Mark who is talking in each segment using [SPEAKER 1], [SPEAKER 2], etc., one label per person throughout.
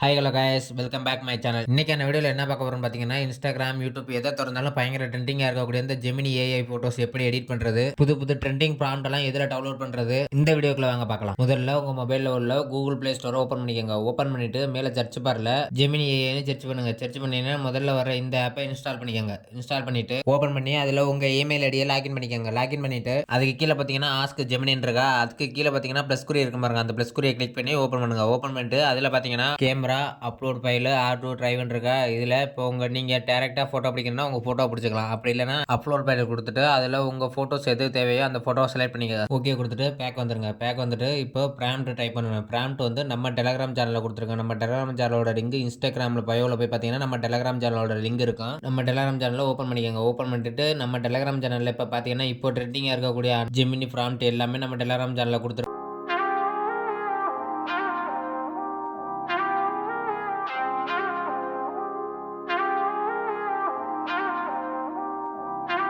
[SPEAKER 1] Hi hello guys welcome back my channel. இன்னைக்கான வீடியோவில் என்ன பார்க்க போறோம்னு பார்த்தீங்கன்னா, இன்ஸ்டாகிராம், யூடியூப் எதை திறந்தாலும் பயங்கர ட்ரெண்டிங்காக இருக்கக்கூடிய இந்த ஜெமினி ஏஐ ஃபோட்டோஸ் எப்படி எடிட் பண்ணுறது, புது புது ட்ரெண்டிங் ப்ராம்ப்ட் எல்லாம் எதில் டவுன்லோட் பண்ணுறது, இந்த வீடியோக்குள்ள வாங்க பார்க்கலாம். முதல்ல உங்கள் மொபைலில் உள்ள கூகுள் பிளே ஸ்டோரை ஓப்பன் பண்ணிக்கோங்க. ஓப்பன் பண்ணிட்டு மேலே சர்ச் பாரில் ஜெமினி ஏஐன்னு சர்ச் பண்ணுங்க. சர்ச் பண்ணீங்கன்னா முதல்ல வர இந்த ஆப்பை இன்ஸ்டால் பண்ணிக்கோங்க. இன்ஸ்டால் பண்ணிட்டு ஓப்பன் பண்ணி அதில் உங்கள் இமெயில் ஐடியை லாகின் பண்ணிக்கோங்க. லாகின் பண்ணிட்டு அதுக்கு கீழே பார்த்தீங்கன்னா ஆஸ்க் ஜெமினின்னு இருக்கா, அதுக்கு கீழே பார்த்தீங்கன்னா ப்ளஸ் குறி இருக்கும் பாருங்க, அந்த ப்ளஸ் குறியை கிளிக் பண்ணி ஓப்பன் பண்ணுங்க. ஓப்பன் பண்ணிட்டு அதில் பார்த்தீங்கன்னா கேமரா, அப்லோட் ஃபைலு, R2 டிரைவ்னு இருக்கா, இதில் இப்போ நீங்கள் டேரெக்டாக ஃபோட்டோ பிடிக்கணும்னா உங்கள் ஃபோட்டோ பிடிச்சிக்கலாம். அப்படி இல்லைனா அப்லோட் ஃபைல் கொடுத்துட்டு அதில் உங்கள் ஃபோட்டோஸ் எது தேவையோ அந்த ஃபோட்டோவை செலக்ட் பண்ணிக்க. ஓகே கொடுத்துட்டு பேக் வந்துருங்க. பேக் வந்துட்டு இப்போ ப்ராம்ப்ட் டைப் பண்ணுவேன். ப்ராம்ப்ட் வந்து நம்ம டெலகிராம் சேனலில் கொடுத்துருக்கோம். நம்ம டெலகிராம் சேனலோட லிங்க் இன்ஸ்டாகிராமில் பயோவில் போய் பார்த்தீங்கன்னா நம்ம டெலகிராம் சேனலோட லிங்க் இருக்கும். நம்ம டெலகிராம் சேனலில் ஓப்பன் பண்ணிக்கோங்க. ஓப்பன் பண்ணிட்டு நம்ம டெலகிராம் சேனலில் இப்போ பார்த்தீங்கன்னா இப்போ ட்ரெண்டிங்காக இருக்கக்கூடிய ஜெமினி ப்ராம்ப்ட் எல்லாமே நம்ம டெலகிராம் சேனலில் கொடுத்துருக்கோம்.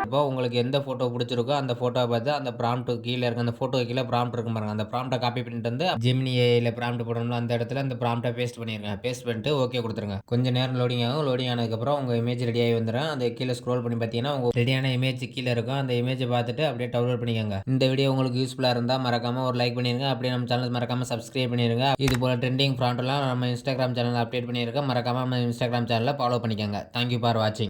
[SPEAKER 1] இப்போ உங்களுக்கு எந்த ஃபோட்டோ பிடிச்சிருக்கோ அந்த ஃபோட்டோவை பார்த்து அந்த ப்ராம்ப்ட் கீழே இருக்க அந்த ஃபோட்டோ கீழே ப்ராம்ப்ட் இருக்கும் பாருங்க, அந்த ப்ராம்ப்டை காப்பி பண்ணிட்டு வந்து ஜெமினி ஏஐல ப்ராம்ப்ட் போடணும்ல அந்த இடத்துல அந்த ப்ராம்ப்டை பேஸ்ட் பண்ணிருங்க. பேஸ்ட் பண்ணிட்டு ஓகே கொடுத்துருங்க. கொஞ்சம் நேரம் லோடிங் ஆகும். லோடிங் ஆனதுக்கப்புறம் உங்கள் இமேஜ் ரெடி ஆகி வந்துடும். அந்த கீழே ஸ்க்ரோல் பண்ணி பார்த்தீங்கன்னா உங்கள் ரெடியான இமேஜ் கீழே இருக்கும். அந்த இமேஜை பார்த்துட்டு அப்படியே டவுன்லோட் பண்ணிக்கோங்க. இந்த வீடியோ உங்களுக்கு யூஸ்ஃபுல்லாக இருந்தால் மறக்காம ஒரு லைக் பண்ணிருங்க. அப்படியே நம்ம சேனல் மறக்காம சப்ஸ்கிரைப் பண்ணிருங்க. இது போல ட்ரெண்டிங் ப்ராம்ப்ட்லாம் நம்ம இன்ஸ்டாகிராம் சேனல் அப்டேட் பண்ணியிருக்கோம். மறக்காம நம்ம இன்ஸ்டாகிராம் சேனலை ஃபாலோ பண்ணிக்கோங்க. தேங்க்யூ ஃபார் வாட்சிங்.